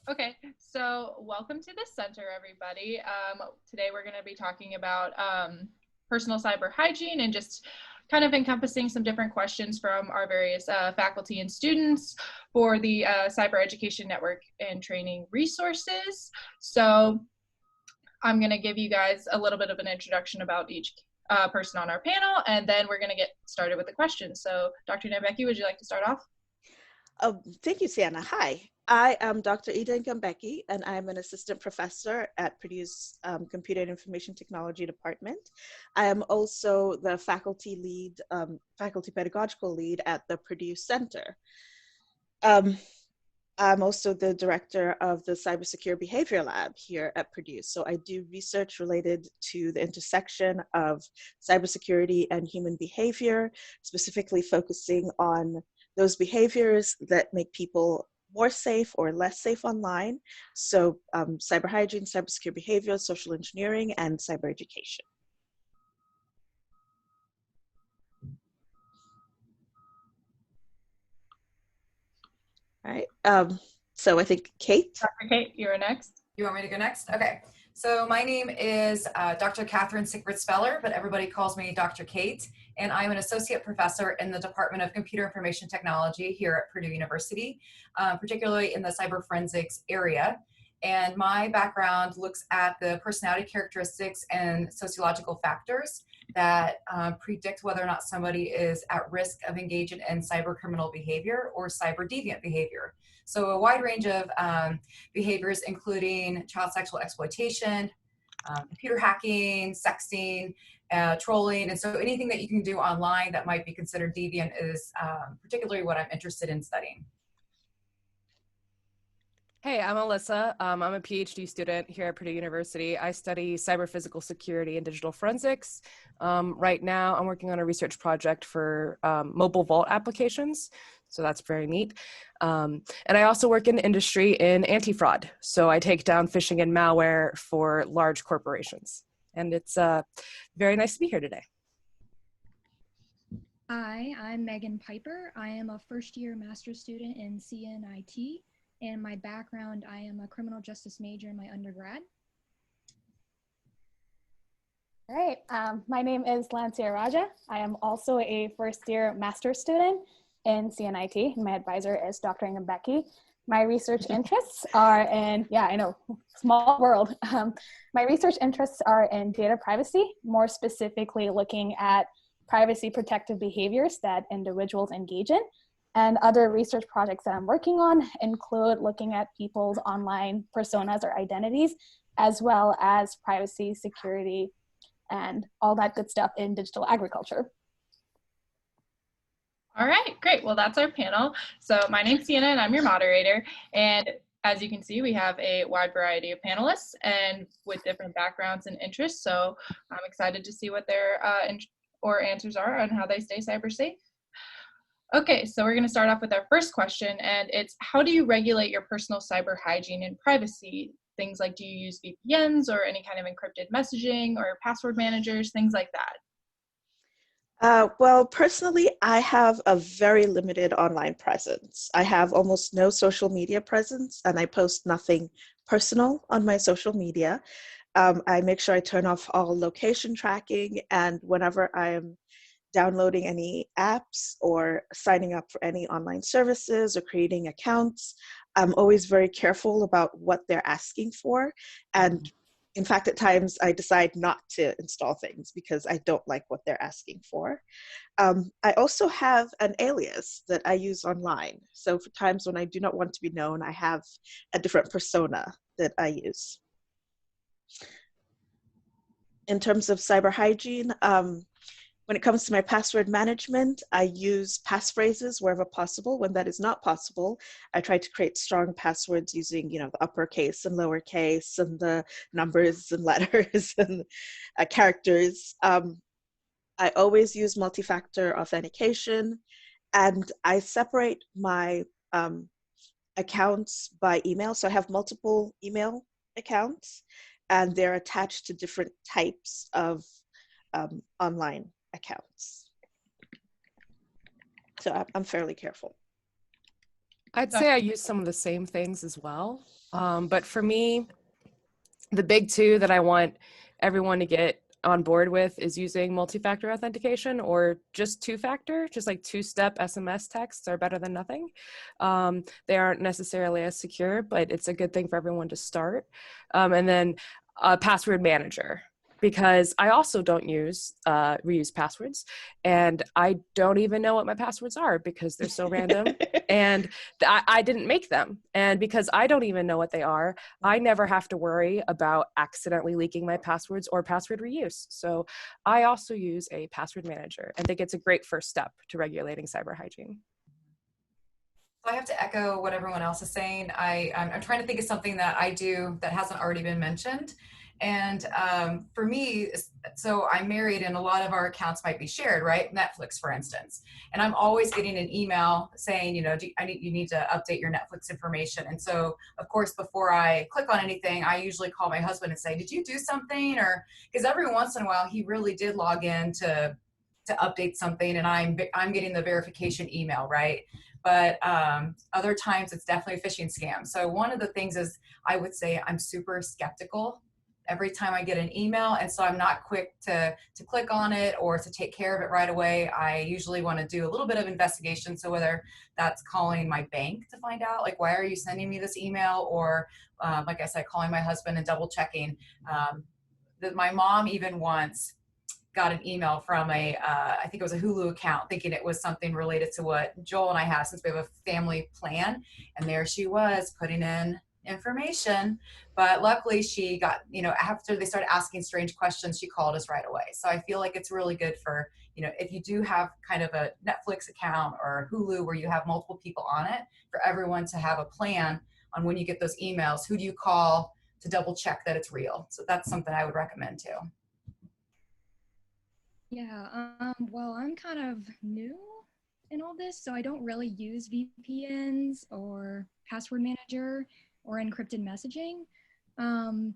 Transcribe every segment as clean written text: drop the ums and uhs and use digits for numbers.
Okay, so welcome to the center, everybody. Today we're going to be talking about personal cyber hygiene and just kind of encompassing some different questions from our various faculty and students for the Cyber Education Network and Training Resources. So I'm going to give you guys a little bit of an introduction about each person on our panel, and then we're going to get started with the questions. So Dr. Nebeki, would you like to start off? Oh, thank you, Sienna. Hi, I am Dr. Ida Ngambeki, and I'm an assistant professor at Purdue's Computer and Information Technology Department. I am also the faculty lead, faculty pedagogical lead at the Purdue CENTR. I'm also the director of the Cybersecurity Behavior Lab here at Purdue. So I do research related to the intersection of cybersecurity and human behavior, specifically focusing on those behaviors that make people more safe or less safe online. So cyber hygiene, cybersecurity behavior, social engineering, and cyber education. All right. So I think Kate. Dr. Kate, you're next. You want me to go next? Okay. So my name is Dr. Catherine Sickert-Speller, but everybody calls me Dr. Kate, and I'm an associate professor in the Department of Computer Information Technology here at Purdue University, particularly in the cyber forensics area. And my background looks at the personality characteristics and sociological factors that predict whether or not somebody is at risk of engaging in cyber criminal behavior or cyber deviant behavior. So a wide range of behaviors, including child sexual exploitation, computer hacking, sexting, trolling. And so anything that you can do online that might be considered deviant is particularly what I'm interested in studying. Hey, I'm Alyssa. I'm a PhD student here at Purdue University. I study cyber physical security and digital forensics. Right now, I'm working on a research project for mobile vault applications. So that's very neat. And I also work in industry in anti-fraud. So I take down phishing and malware for large corporations. And it's very nice to be here today. Hi, I'm Megan Piper. I am a first-year master's student in CNIT. And my background, I am a criminal justice major in my undergrad. All right, my name is Lancia Raja. I am also a first-year master's student in CNIT, and my advisor is Dr. Ngambeki. My research interests are in, yeah, I know, small world. My research interests are in data privacy, more specifically looking at privacy protective behaviors that individuals engage in. And other research projects that I'm working on include looking at people's online personas or identities, as well as privacy, security, and all that good stuff in digital agriculture. All right, great. Well, that's our panel. So my name's Sienna and I'm your moderator. And as you can see, we have a wide variety of panelists and with different backgrounds and interests. So I'm excited to see what their answers are on how they stay cyber safe. Okay, so we're going to start off with our first question, and it's how do you regulate your personal cyber hygiene and privacy? Things like, do you use VPNs or any kind of encrypted messaging or password managers, things like that? Well, personally, I have a very limited online presence. I have almost no social media presence, and I post nothing personal on my social media. I make sure I turn off all location tracking, and whenever I am downloading any apps or signing up for any online services or creating accounts, I'm always very careful about what they're asking for. And in fact, at times I decide not to install things because I don't like what they're asking for. I also have an alias that I use online. So for times when I do not want to be known, I have a different persona that I use. In terms of cyber hygiene, when it comes to my password management, I use passphrases wherever possible. When that is not possible, I try to create strong passwords using, the uppercase and lowercase and the numbers and letters and characters. I always use multi-factor authentication, and I separate my accounts by email. So I have multiple email accounts, and they're attached to different types of online accounts. So I'm fairly careful. I'd say I use some of the same things as well. But for me, the big two that I want everyone to get on board with is using multi-factor authentication or just two-factor, just like two-step SMS texts are better than nothing. They aren't necessarily as secure, but it's a good thing for everyone to start. And then a password manager, because I also don't reuse passwords, and I don't even know what my passwords are because they're so random. And I didn't make them. And because I don't even know what they are, I never have to worry about accidentally leaking my passwords or password reuse. So I also use a password manager and think it's a great first step to regulating cyber hygiene. So I have to echo what everyone else is saying. I'm trying to think of something that I do that hasn't already been mentioned. And for me, so I'm married and a lot of our accounts might be shared, right? Netflix, for instance. And I'm always getting an email saying, you know, you need to update your Netflix information. And so, of course, before I click on anything, I usually call my husband and say, did you do something? Or because every once in a while, he really did log in to update something and I'm getting the verification email, right? But other times it's definitely a phishing scam. So one of the things is I would say I'm super skeptical every time I get an email. And so I'm not quick to click on it or to take care of it right away. I usually want to do a little bit of investigation. So whether that's calling my bank to find out, like, why are you sending me this email? Or like I said, calling my husband and double checking. That my mom even once got an email from I think it was a Hulu account, thinking it was something related to what Joel and I have, since we have a family plan. And there she was putting in information. But luckily she got, you know, after they started asking strange questions, she called us right away. So I feel like it's really good for, you know, if you do have kind of a Netflix account or Hulu where you have multiple people on it, for everyone to have a plan on when you get those emails, who do you call to double check that it's real. So that's something I would recommend too. Yeah, well, I'm kind of new in all this, so I don't really use VPNs or password manager or encrypted messaging. Um,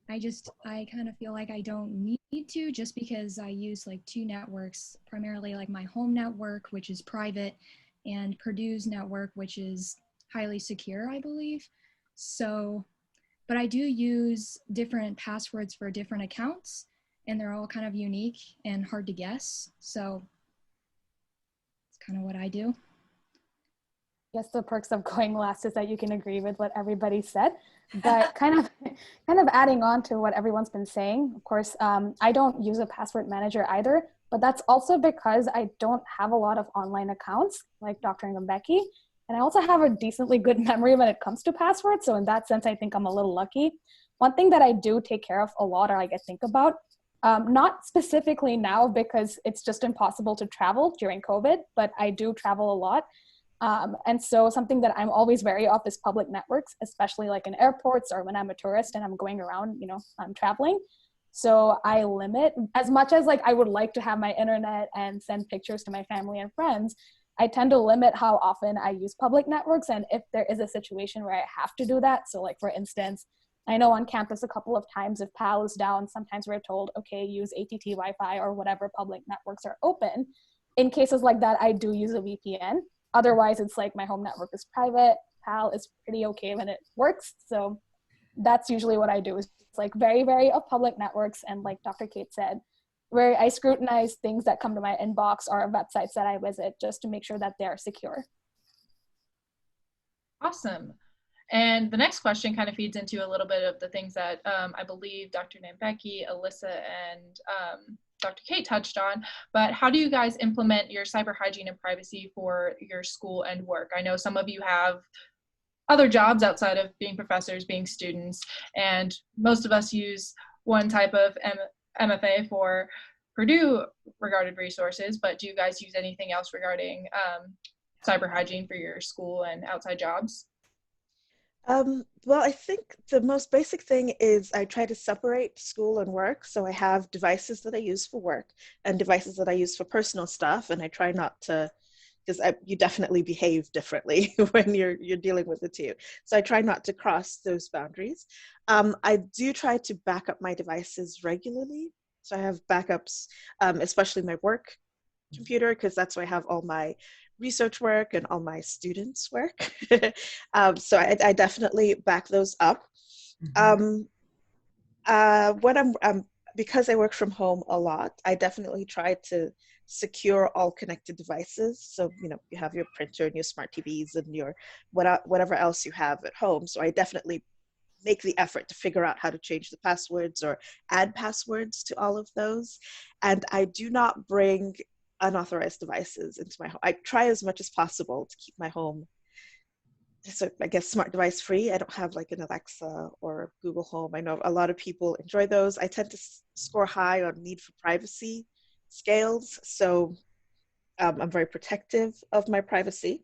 I kind of feel like I don't need to, just because I use like two networks, primarily like my home network, which is private, and Purdue's network, which is highly secure, I believe. So, but I do use different passwords for different accounts, and they're all kind of unique and hard to guess. So it's kind of what I do. I guess the perks of going last is that you can agree with what everybody said, but kind of adding on to what everyone's been saying. Of course, I don't use a password manager either, but that's also because I don't have a lot of online accounts like Dr. and Becky. And I also have a decently good memory when it comes to passwords. So in that sense, I think I'm a little lucky. One thing that I do take care of a lot, or I think about, not specifically now because it's just impossible to travel during COVID, but I do travel a lot. And so something that I'm always wary of is public networks, especially like in airports or when I'm a tourist and I'm going around, you know, I'm traveling. So I limit, as much as like I would like to have my internet and send pictures to my family and friends, I tend to limit how often I use public networks. And if there is a situation where I have to do that, so like for instance, I know on campus a couple of times if PAL is down, sometimes we're told, okay, use ATT Wi-Fi or whatever public networks are open. In cases like that, I do use a VPN. Otherwise, it's like my home network is private. PAL is pretty okay when it works. So that's usually what I do, is like very, very of public networks. And like Dr. Kate said, where I scrutinize things that come to my inbox or websites that I visit just to make sure that they're secure. Awesome. And the next question kind of feeds into a little bit of the things that I believe Dr. Nambeki, Alyssa, and Dr. Kate touched on, but how do you guys implement your cyber hygiene and privacy for your school and work? I know some of you have other jobs outside of being professors, being students, and most of us use one type of MFA for Purdue regarded resources, but do you guys use anything else regarding cyber hygiene for your school and outside jobs? Well, I think the most basic thing is I try to separate school and work. So I have devices that I use for work and devices that I use for personal stuff. And I try not to, because you definitely behave differently when you're dealing with the two. So I try not to cross those boundaries. I do try to back up my devices regularly. So I have backups, especially my work computer, because that's where I have all my research work and all my students' work. So I definitely back those up. Um, what because I work from home a lot, I definitely try to secure all connected devices. So, you know, you have your printer and your smart TVs and your whatever else you have at home. So I definitely make the effort to figure out how to change the passwords or add passwords to all of those. And I do not bring unauthorized devices into my home. I try as much as possible to keep my home, so I guess, smart device free. I don't have like an Alexa or Google Home. I know a lot of people enjoy those. I tend to score high on need for privacy scales. So I'm very protective of my privacy.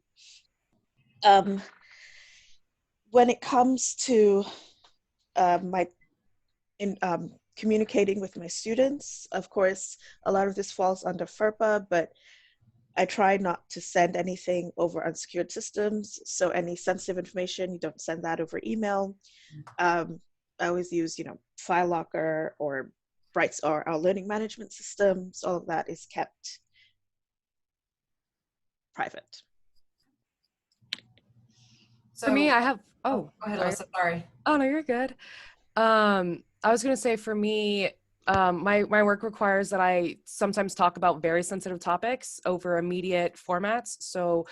Um, when it comes to my in communicating with my students, of course, a lot of this falls under FERPA, but I try not to send anything over unsecured systems. So any sensitive information, you don't send that over email. I always use, you know, File Locker or Brights or our learning management systems. All of that is kept private. So, For me, I have, go ahead, Alyssa, sorry. Oh, no, you're good. I was going to say for me, my work requires that I sometimes talk about very sensitive topics over immediate formats. So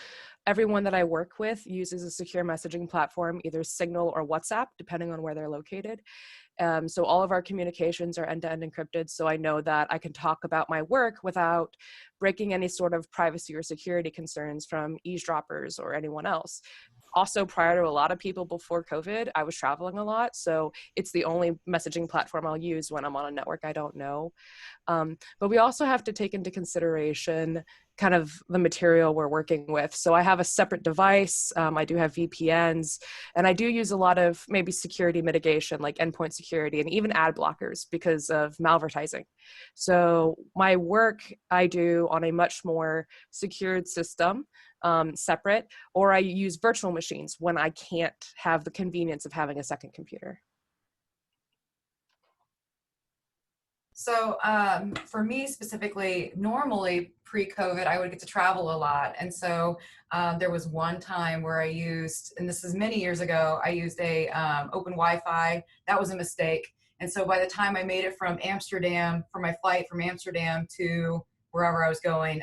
everyone that I work with uses a secure messaging platform, either Signal or WhatsApp, depending on where they're located. So all of our communications are end-to-end encrypted. So I know that I can talk about my work without breaking any sort of privacy or security concerns from eavesdroppers or anyone else. Also, prior to a lot of people before COVID, I was traveling a lot. So it's the only messaging platform I'll use when I'm on a network I don't know. But we also have to take into consideration kind of the material we're working with. So I have a separate device. I do have VPNs, and I do use a lot of maybe security mitigation, like endpoint security and even ad blockers because of malvertising. So my work I do on a much more secured system, separate, or I use virtual machines when I can't have the convenience of having a second computer. So for me specifically, normally pre-COVID, I would get to travel a lot. And so there was one time where I used, and this is many years ago, I used a open Wi-Fi. That was a mistake. And so by the time I made it from Amsterdam, for my flight from Amsterdam to wherever I was going,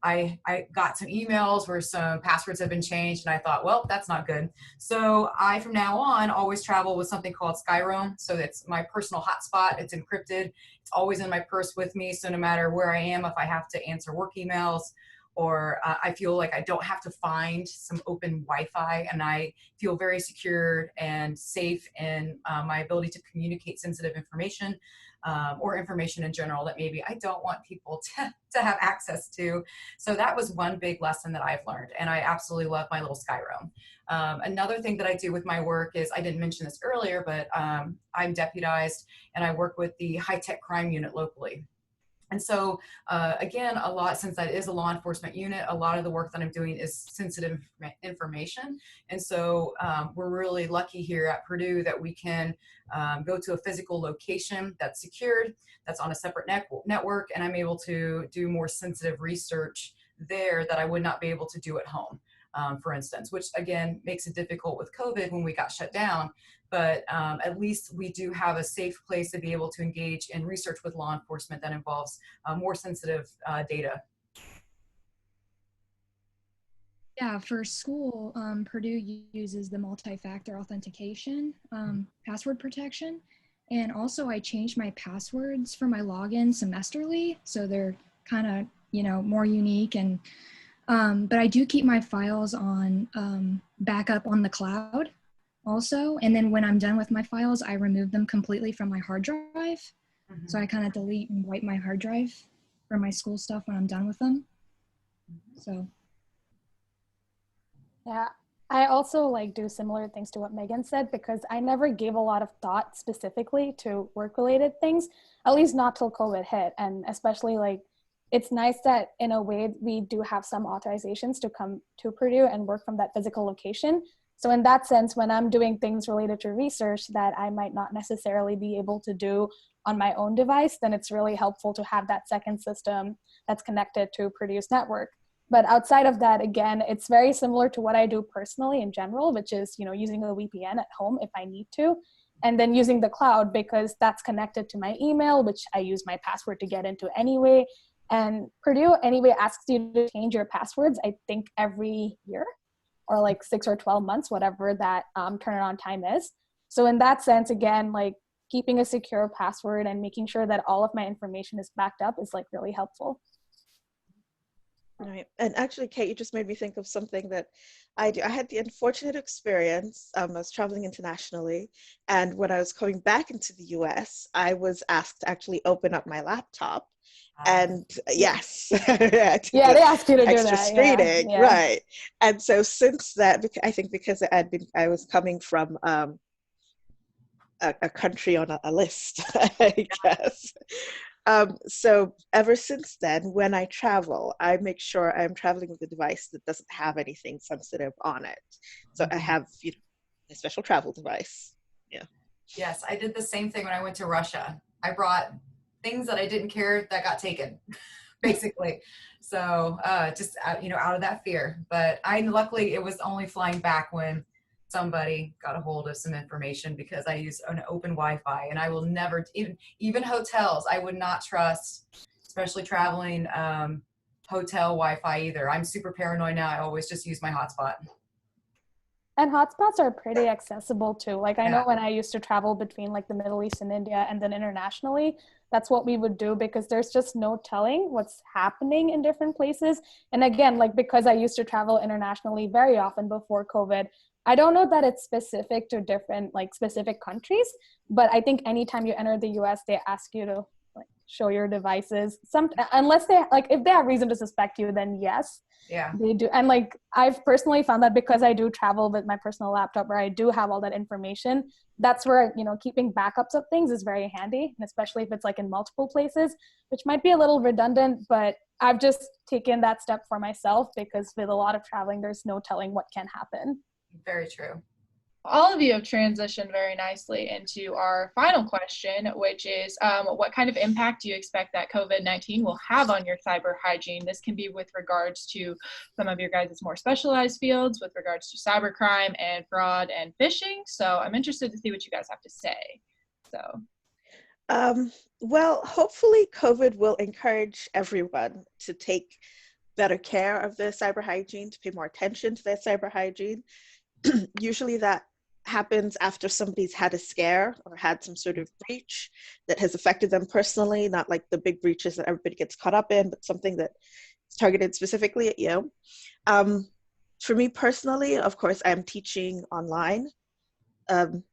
I got some emails where some passwords have been changed, and I thought, well, that's not good. So I, from now on, always travel with something called Skyroam. So it's my personal hotspot. It's encrypted. It's always in my purse with me. So no matter where I am, if I have to answer work emails, or I feel like I don't have to find some open Wi-Fi, and I feel very secure and safe in my ability to communicate sensitive information, or information in general that maybe I don't want people to have access to. So that was one big lesson that I've learned, and I absolutely love my little Skyroam. Another thing that I do with my work is, I didn't mention this earlier, but I'm deputized and I work with the high-tech crime unit locally. And so, again, a lot, since that is a law enforcement unit, a lot of the work that I'm doing is sensitive information. And so we're really lucky here at Purdue that we can go to a physical location that's secured, that's on a separate network, and I'm able to do more sensitive research there that I would not be able to do at home, for instance, which again makes it difficult with COVID when we got shut down. But at least we do have a safe place to be able to engage in research with law enforcement that involves more sensitive data. Yeah, for school, Purdue uses the multi-factor authentication, password protection. And also I changed my passwords for my login semesterly. So they're kind of, you know, more unique. And but I do keep my files on backup on the cloud also. And then when I'm done with my files, I remove them completely from my hard drive. Mm-hmm. So I kind of delete and wipe my hard drive for my school stuff when I'm done with them. So. Yeah, I also like do similar things to what Megan said, because I never gave a lot of thought specifically to work-related things, at least not till COVID hit. And especially like, it's nice that in a way we do have some authorizations to come to Purdue and work from that physical location. So in that sense, when I'm doing things related to research that I might not necessarily be able to do on my own device, then it's really helpful to have that second system that's connected to Purdue's network. But outside of that, again, it's very similar to what I do personally in general, which is, using a VPN at home if I need to, and then using the cloud because that's connected to my email, which I use my password to get into anyway. And Purdue anyway asks you to change your passwords, I think every year or like 6 or 12 months, whatever that turnaround time is. So in that sense, again, like keeping a secure password and making sure that all of my information is backed up is like really helpful. Right. And actually, Kate, you just made me think of something that I do. I had the unfortunate experience, I was traveling internationally, and when I was coming back into the US, I was asked to actually open up my laptop. And yes, Yeah, they ask you to do extra that. screening, Yeah. right. And so since that, I think because I was coming from a country on a list, I guess. So ever since then, when I travel, I make sure I'm traveling with a device that doesn't have anything sensitive on it. So I have a special travel device. Yeah. Yes, I did the same thing when I went to Russia. I brought things that I didn't care that got taken, basically. So just out of that fear. But luckily it was only flying back when somebody got a hold of some information because I use an open Wi-Fi, and I will never, even hotels, I would not trust, especially traveling hotel Wi-Fi either. I'm super paranoid now. I always just use my hotspot. And hotspots are pretty accessible too. Like I know Yeah. when I used to travel between like the Middle East and India and then internationally, that's what we would do because there's just no telling what's happening in different places. And again, like because I used to travel internationally very often before COVID, I don't know that it's specific to different like specific countries, but I think anytime you enter the US, they ask you to like show your devices. Unless they like if they have reason to suspect you, then yes. Yeah. They do. And like I've personally found that because I do travel with my personal laptop where I do have all that information, that's where, keeping backups of things is very handy. And especially if it's like in multiple places, which might be a little redundant, but I've just taken that step for myself because with a lot of traveling, there's no telling what can happen. Very true. All of you have transitioned very nicely into our final question, which is what kind of impact do you expect that COVID-19 will have on your cyber hygiene? This can be with regards to some of your guys' more specialized fields, with regards to cybercrime and fraud and phishing. So I'm interested to see what you guys have to say. Well, hopefully COVID will encourage everyone to take better care of their cyber hygiene, to pay more attention to their cyber hygiene. Usually that happens after somebody's had a scare or had some sort of breach that has affected them personally, not like the big breaches that everybody gets caught up in, but something that's targeted specifically at you. For me personally, of course, I'm teaching online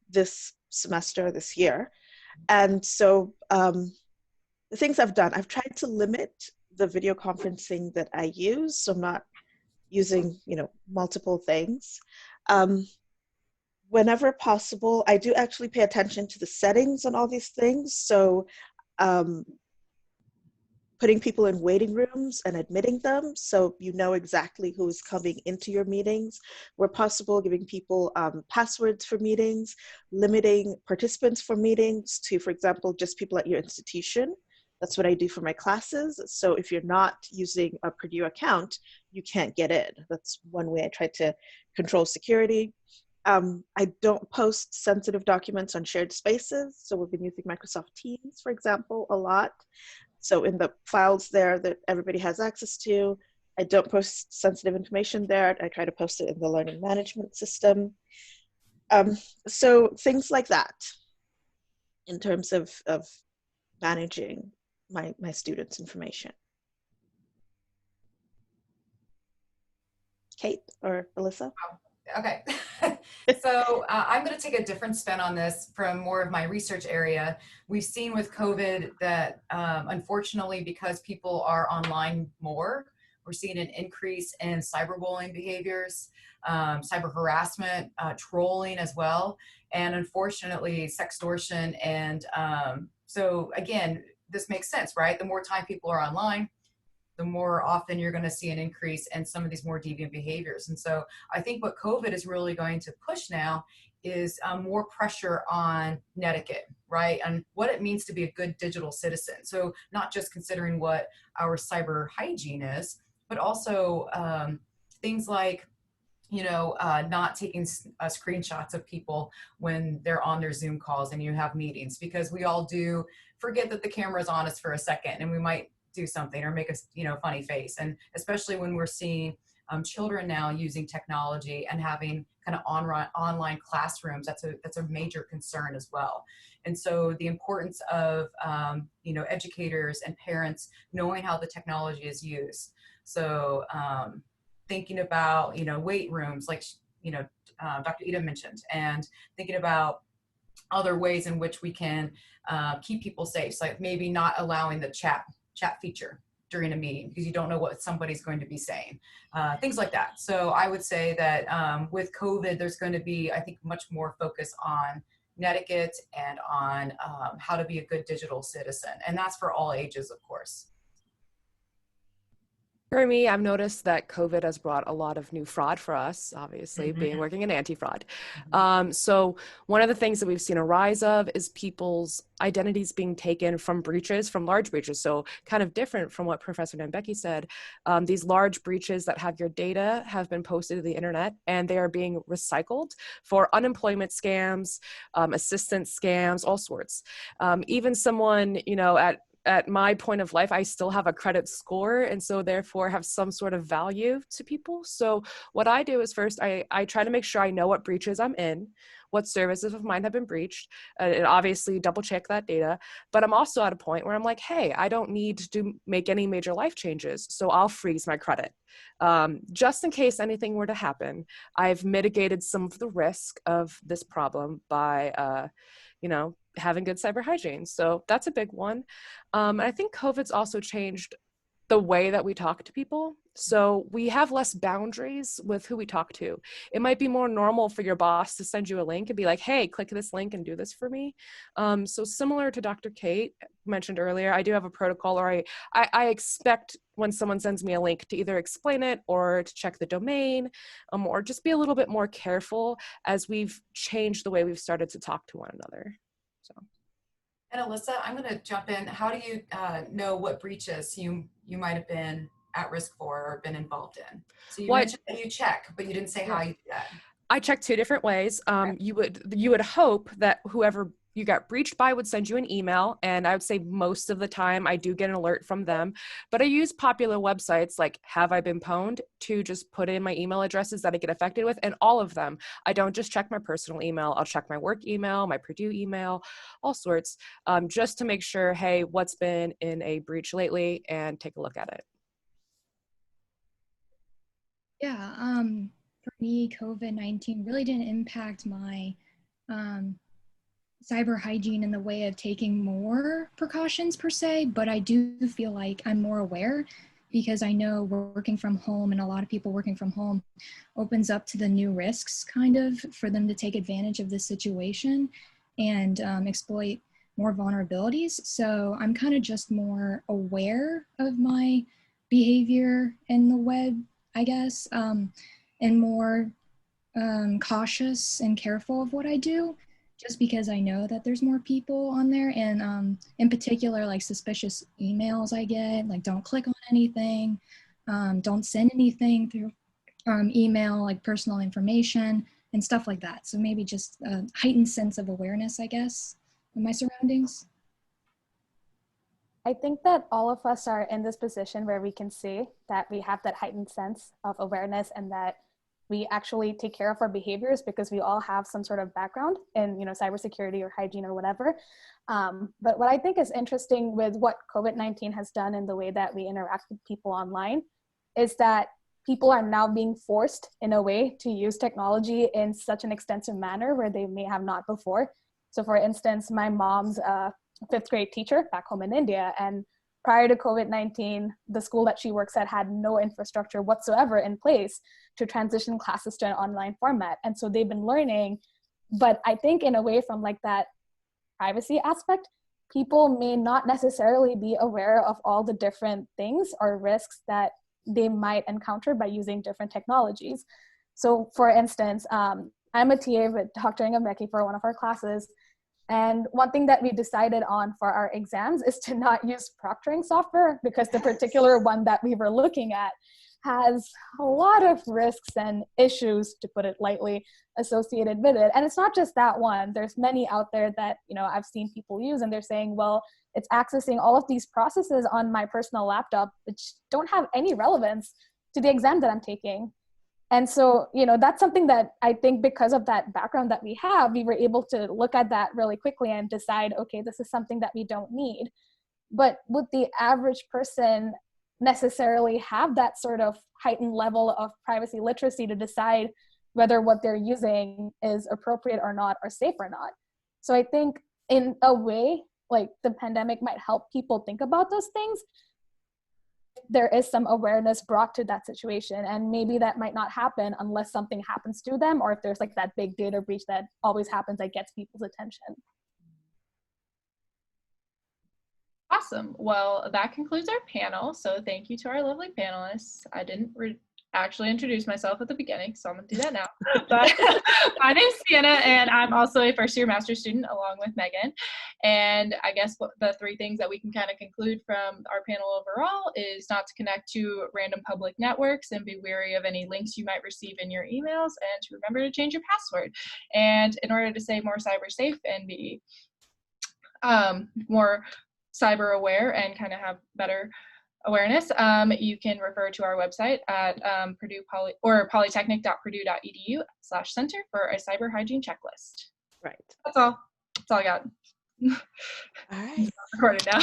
this semester, this year. And so the things I've done, I've tried to limit the video conferencing that I use. So I'm not using, multiple things. Whenever possible, I do actually pay attention to the settings on all these things. So putting people in waiting rooms and admitting them so you know exactly who's coming into your meetings. Where possible, giving people passwords for meetings, limiting participants for meetings to, for example, just people at your institution. That's what I do for my classes. So if you're not using a Purdue account, you can't get in. That's one way I try to control security. I don't post sensitive documents on shared spaces. So we've been using Microsoft Teams, for example, a lot. So in the files there that everybody has access to, I don't post sensitive information there. I try to post it in the learning management system. So things like that in terms of managing my students' information. Kate or Alyssa? Okay. So I'm going to take a different spin on this from more of my research area. We've seen with COVID that unfortunately, because people are online more, we're seeing an increase in cyberbullying behaviors, cyber harassment, trolling as well, and unfortunately sextortion. And so again, this makes sense, right? The more time people are online, the more often you're going to see an increase in some of these more deviant behaviors. And so I think what COVID is really going to push now is more pressure on netiquette, right? And what it means to be a good digital citizen. So not just considering what our cyber hygiene is, but also things like, not taking screenshots of people when they're on their Zoom calls and you have meetings, because we all do forget that the camera's on us for a second and we might do something or make a funny face. And especially when we're seeing children now using technology and having kind of online classrooms, that's a major concern as well. And so the importance of educators and parents knowing how the technology is used. So thinking about weight rooms, like Dr. Ida mentioned, and thinking about other ways in which we can keep people safe. So like maybe not allowing the chat feature during a meeting because you don't know what somebody's going to be saying, things like that. So I would say that with COVID, there's going to be, I think, much more focus on etiquette and on how to be a good digital citizen. And that's for all ages, of course. For me, I've noticed that COVID has brought a lot of new fraud for us, obviously, being working in anti-fraud. So one of the things that we've seen a rise of is people's identities being taken from breaches, from large breaches. So kind of different from what Professor Nambeki said. These large breaches that have your data have been posted to the internet, and they are being recycled for unemployment scams, assistance scams, all sorts. Even someone, at my point of life, I still have a credit score, and so therefore have some sort of value to people. So what I do is first, I try to make sure I know what breaches I'm in, what services of mine have been breached, and obviously double check that data. But I'm also at a point where I'm like, hey, I don't need to make any major life changes, so I'll freeze my credit. Just in case anything were to happen, I've mitigated some of the risk of this problem by, having good cyber hygiene. So that's a big one. And I think COVID's also changed the way that we talk to people. So we have less boundaries with who we talk to. It might be more normal for your boss to send you a link and be like, hey, click this link and do this for me. So similar to Dr. Kate mentioned earlier, I do have a protocol, or I expect when someone sends me a link to either explain it or to check the domain, or just be a little bit more careful as we've changed the way we've started to talk to one another. So. And Alyssa, I'm going to jump in. How do you know what breaches you might have been at risk for or been involved in? So you mentioned that you check, but you didn't say how you do that. I check two different ways. You would hope that whoever you got breached by would send you an email, and I would say most of the time I do get an alert from them, but I use popular websites like Have I Been Pwned to just put in my email addresses that I get affected with, and all of them. I don't just check my personal email, I'll check my work email, my Purdue email, all sorts, just to make sure, hey, what's been in a breach lately, and take a look at it. Yeah, for me, COVID-19 really didn't impact my cyber hygiene in the way of taking more precautions per se, but I do feel like I'm more aware because I know working from home, and a lot of people working from home, opens up to the new risks kind of for them to take advantage of this situation and exploit more vulnerabilities. So I'm kind of just more aware of my behavior in the web, I guess, and more cautious and careful of what I do, just because I know that there's more people on there. And in particular, like suspicious emails I get, like don't click on anything, don't send anything through email, like personal information and stuff like that. So maybe just a heightened sense of awareness, I guess, of my surroundings. I think that all of us are in this position where we can see that we have that heightened sense of awareness and that we actually take care of our behaviors because we all have some sort of background in, cybersecurity or hygiene or whatever. But what I think is interesting with what COVID-19 has done in the way that we interact with people online is that people are now being forced in a way to use technology in such an extensive manner where they may have not before. So for instance, my mom's a fifth grade teacher back home in India, and prior to COVID-19, the school that she works at had no infrastructure whatsoever in place to transition classes to an online format. And so they've been learning, but I think in a way from like that privacy aspect, people may not necessarily be aware of all the different things or risks that they might encounter by using different technologies. So for instance, I'm a TA with Dr. Ngambeki for one of our classes, And one thing that we decided on for our exams is to not use proctoring software, because the particular one that we were looking at has a lot of risks and issues, to put it lightly, associated with it. And it's not just that one. There's many out there that, you know, I've seen people use, and they're saying, well, it's accessing all of these processes on my personal laptop, which don't have any relevance to the exam that I'm taking. And so, you know, that's something that I think, because of that background that we have, we were able to look at that really quickly and decide, okay, this is something that we don't need. But would the average person necessarily have that sort of heightened level of privacy literacy to decide whether what they're using is appropriate or not, or safe or not? So I think in a way, like, the pandemic might help people think about those things. There is some awareness brought to that situation, and maybe that might not happen unless something happens to them, or if there's like that big data breach that always happens that gets people's attention. Awesome. Well, that concludes our panel. So thank you to our lovely panelists. I didn't actually introduce myself at the beginning, so I'm gonna do that now. But my name's Sienna, and I'm also a first-year master's student along with Megan. And I guess the three things that we can kind of conclude from our panel overall is not to connect to random public networks, and be wary of any links you might receive in your emails, and to remember to change your password. And in order to stay more cyber safe and be more cyber aware and kind of have better awareness, you can refer to our website at polytechnic.purdue.edu/center for a cyber hygiene checklist. Right. That's all. That's all I got. All right. Recorded now.